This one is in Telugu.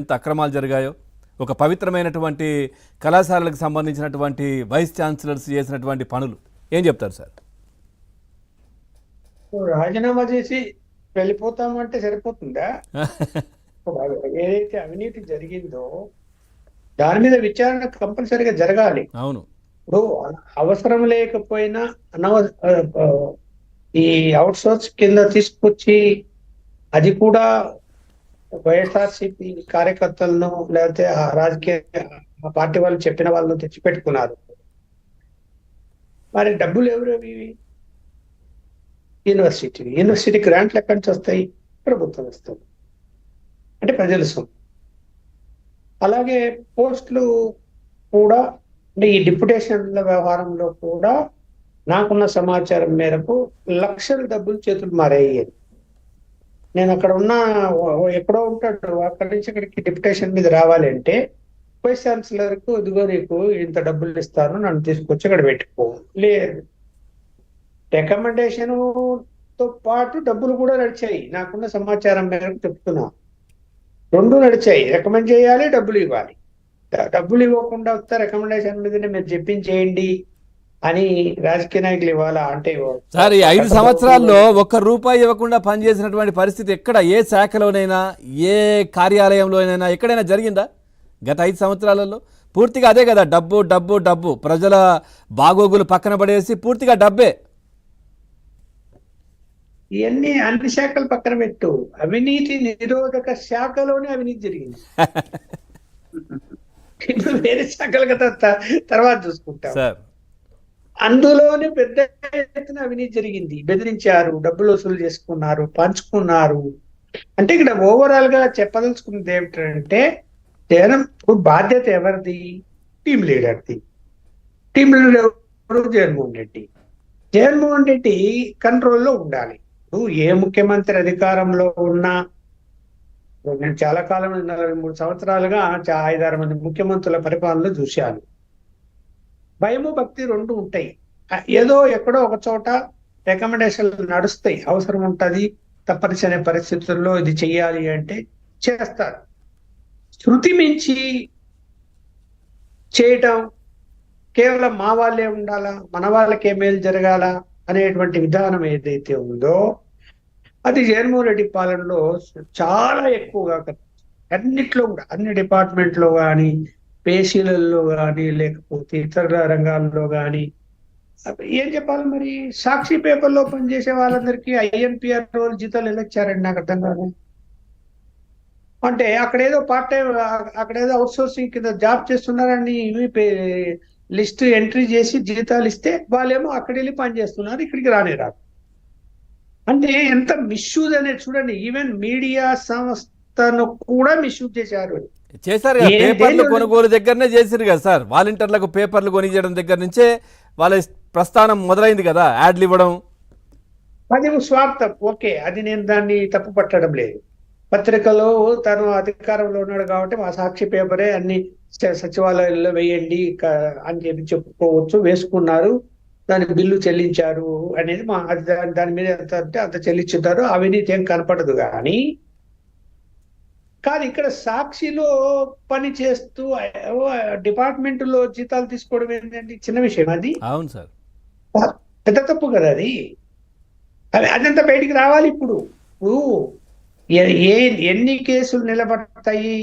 ఎంత అక్రమాలు జరిగాయో, ఒక పవిత్రమైనటువంటి కళాశాలలకు సంబంధించినటువంటి వైస్ ఛాన్సలర్స్ చేసినటువంటి పనులు ఏం చెప్తారు సార్? రాజీనామా చేసి వెళ్ళిపోతామంటే సరిపోతుందా? ఏదైతే అవినీతి జరిగిందో దాని మీద విచారణ కంపల్సరీగా జరగాలి. అవును. ఇప్పుడు అవసరం లేకపోయినా ఈ అవుట్ సోర్స్ కింద తీసుకొచ్చి అది కూడా వైఎస్ఆర్సీపీ కార్యకర్తలను లేకపోతే ఆ రాజకీయ పార్టీ వాళ్ళు చెప్పిన వాళ్ళను తెచ్చిపెట్టుకున్నారు. మరి డబ్బులు ఎవరు? యూనివర్సిటీ గ్రాంట్లు ఎక్కడి నుంచి వస్తాయి? ప్రభుత్వం ఇస్తుంది, అంటే ప్రజల సొమ్ము. అలాగే పోస్టులు కూడా, అంటే ఈ డిప్యుటేషన్ల వ్యవహారంలో కూడా నాకున్న సమాచారం మేరకు లక్షల డబ్బులు చేతులు మారయ్యేది. నేను అక్కడ ఉన్న ఎక్కడో ఉంటాడు, అక్కడి నుంచి ఇక్కడికి డిప్యుటేషన్ మీద రావాలి అంటే వైస్ ఛాన్సలర్కు ఇదిగో నీకు ఇంత డబ్బులు ఇస్తాను, నన్ను తీసుకొచ్చి ఇక్కడ పెట్టుకో. లేదు, రికమెండేషన్ తో పాటు డబ్బులు కూడా నడిచాయి. నాకున్న సమాచారం మేరకు చెప్తున్నా, రెండు నడిచాయి. రికమెండ్ చేయాలి, డబ్బులు ఇవ్వాలి. డబ్బులు ఇవ్వకుండా వస్తే రికమెండేషన్ మీదనే మీరు చెప్పించేయండి అని రాజకీయ నాయకులు ఇవ్వాలా? అంటే సార్, ఈ 5 సంవత్సరాల్లో ₹1 ఇవ్వకుండా పనిచేసినటువంటి పరిస్థితి ఎక్కడ, ఏ శాఖలోనైనా, ఏ కార్యాలయంలోనైనా ఎక్కడైనా జరిగిందా గత 5 సంవత్సరాలలో? పూర్తిగా అదే కదా, డబ్బు డబ్బు డబ్బు, ప్రజల బాగోగులు పక్కన పడేసి పూర్తిగా డబ్బే. ఇవన్నీ అన్ని శాఖలు పక్కన పెట్టు, అవినీతి నిరోధక శాఖలోనే అవినీతి జరిగింది. ఇప్పుడు వేరే శాఖలు కదా తర్వాత చూసుకుంటాం. అందులోనే పెద్ద ఎత్తున అవినీతి జరిగింది. బెదిరించారు, డబ్బులు వసూలు చేసుకున్నారు, పంచుకున్నారు. అంటే ఇక్కడ ఓవరాల్ గా చెప్పదలుచుకున్నది ఏమిటంటే, జగన్ బాధ్యత ఎవరిది? టీం లీడర్ది. టీం లీడర్ ఎవరు? జగన్మోహన్ రెడ్డి. జగన్మోహన్ రెడ్డి కంట్రోల్లో ఉండాలి. ఏ ముఖ్యమంత్రి అధికారంలో ఉన్నా, నేను చాలా కాలం 43 సంవత్సరాలుగా 5-6 మంది ముఖ్యమంత్రుల పరిపాలనలో చూశాను. భయము భక్తి రెండు ఉంటాయి. ఏదో ఎక్కడో ఒక చోట రికమెండేషన్లు నడుస్తాయి, అవసరం ఉంటుంది, తప్పనిసరి పరిస్థితుల్లో ఇది చెయ్యాలి అంటే చేస్తారు. శృతి మించి చేయటం, కేవలం మా వాళ్ళే ఉండాలా, మన వాళ్ళకే మేలు జరగాల అనేటువంటి విధానం ఏదైతే ఉందో అది జగన్మోహన్ రెడ్డి పాలనలో చాలా ఎక్కువగా అన్నిట్లో కూడా, అన్ని డిపార్ట్మెంట్లో కానీ, పేషీలలో కానీ, లేకపోతే ఇతర రంగాల్లో కానీ. ఏం చెప్పాలి మరి? సాక్షి పేపర్లో పనిచేసే వాళ్ళందరికీ INPR రోజు జీతాలు ఎలా ఇచ్చారండి? నాకు అర్థం కాదు. అంటే అక్కడేదో పార్ట్ టైం, అక్కడేదో అవుట్ సోర్సింగ్ కింద జాబ్ చేస్తున్నారని లిస్ట్ ఎంట్రీ చేసి జీతాలు ఇస్తే వాళ్ళేమో అక్కడ వెళ్ళి పని చేస్తున్నారు, ఇక్కడికి రానేరారు. అంటే ఎంత మిస్యూజ్ అనేది చూడండి. ఈవెన్ మీడియా సంస్థను కూడా మిస్యూజ్ చేశారు. పేపర్లు కొనుగోలు దగ్గరనే చేసిరు కదా సార్, వాలంటీర్లకు పేపర్లు కొనియడం దగ్గర నుంచే వాళ్ళ ప్రస్థానం మొదలైంది కదా, యాడ్లు ఇవ్వడం. అది స్వార్థం. ఓకే, అది నేను దాన్ని తప్పు పట్టడం లేదు. పత్రికలో తను అధికారంలో ఉన్నాడు కాబట్టి మా సాక్షి పేపరే అన్ని సచివాలయాల్లో వేయండి అని చెప్పి చెప్పుకోవచ్చు, వేసుకున్నారు, దాని బిల్లు చెల్లించారు అనేది దాని మీద ఎంత అంటే అంత చెల్లించుతారు. అవినీతి ఏం కనపడదు. కానీ ఇక్కడ సాక్షిలో పని చేస్తూ డిపార్ట్మెంట్ లో జీతాలు తీసుకోవడం ఏంటంటే చిన్న విషయం అది. అవును సార్, పెద్ద తప్పు కదా అది. అదంతా బయటికి రావాలి. ఇప్పుడు ఎన్ని కేసులు నిలబడతాయి,